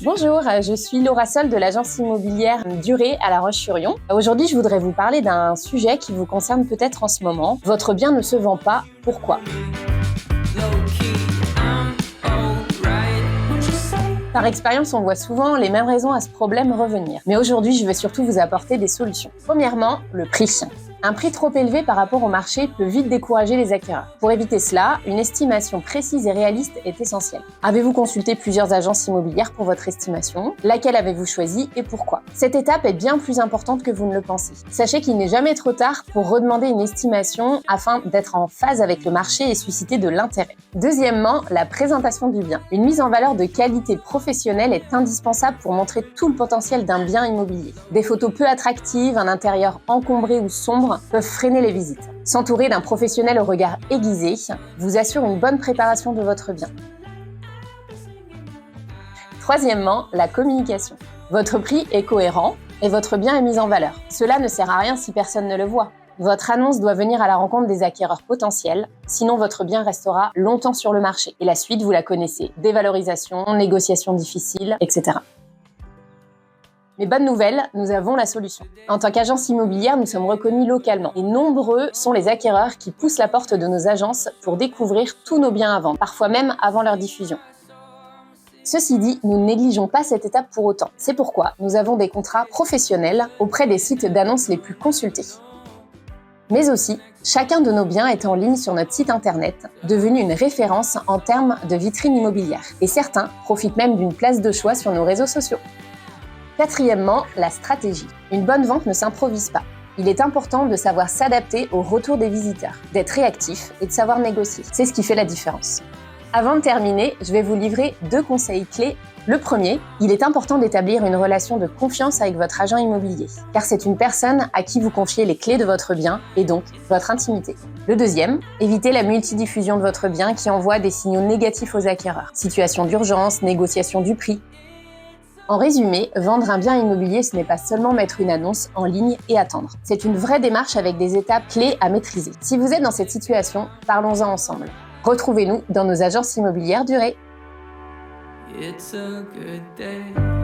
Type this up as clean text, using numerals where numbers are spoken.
Bonjour, je suis Laura Sol de l'agence immobilière Durée à La Roche-sur-Yon. Aujourd'hui, je voudrais vous parler d'un sujet qui vous concerne peut-être en ce moment. Votre bien ne se vend pas, pourquoi ? Par expérience, on voit souvent les mêmes raisons à ce problème revenir. Mais aujourd'hui, je vais surtout vous apporter des solutions. Premièrement, le prix. Un prix trop élevé par rapport au marché peut vite décourager les acquéreurs. Pour éviter cela, une estimation précise et réaliste est essentielle. Avez-vous consulté plusieurs agences immobilières pour votre estimation ? Laquelle avez-vous choisi et pourquoi ? Cette étape est bien plus importante que vous ne le pensez. Sachez qu'il n'est jamais trop tard pour redemander une estimation afin d'être en phase avec le marché et susciter de l'intérêt. Deuxièmement, la présentation du bien. Une mise en valeur de qualité professionnelle est indispensable pour montrer tout le potentiel d'un bien immobilier. Des photos peu attractives, un intérieur encombré ou sombre peuvent freiner les visites. S'entourer d'un professionnel au regard aiguisé vous assure une bonne préparation de votre bien. Troisièmement, la communication. Votre prix est cohérent et votre bien est mis en valeur. Cela ne sert à rien si personne ne le voit. Votre annonce doit venir à la rencontre des acquéreurs potentiels, sinon votre bien restera longtemps sur le marché. Et la suite, vous la connaissez. Dévalorisation, négociations difficiles, etc. Mais bonne nouvelle, nous avons la solution. En tant qu'agence immobilière, nous sommes reconnus localement. Et nombreux sont les acquéreurs qui poussent la porte de nos agences pour découvrir tous nos biens à vendre, parfois même avant leur diffusion. Ceci dit, nous ne négligeons pas cette étape pour autant. C'est pourquoi nous avons des contrats professionnels auprès des sites d'annonces les plus consultés. Mais aussi, chacun de nos biens est en ligne sur notre site internet, devenu une référence en termes de vitrine immobilière. Et certains profitent même d'une place de choix sur nos réseaux sociaux. Quatrièmement, la stratégie. Une bonne vente ne s'improvise pas. Il est important de savoir s'adapter au retour des visiteurs, d'être réactif et de savoir négocier. C'est ce qui fait la différence. Avant de terminer, je vais vous livrer 2 conseils clés. Le premier, il est important d'établir une relation de confiance avec votre agent immobilier, car c'est une personne à qui vous confiez les clés de votre bien et donc votre intimité. Le deuxième, évitez la multidiffusion de votre bien qui envoie des signaux négatifs aux acquéreurs. Situation d'urgence, négociation du prix. En résumé, vendre un bien immobilier, ce n'est pas seulement mettre une annonce en ligne et attendre. C'est une vraie démarche avec des étapes clés à maîtriser. Si vous êtes dans cette situation, parlons-en ensemble. Retrouvez-nous dans nos agences immobilières Durée. It's a good day.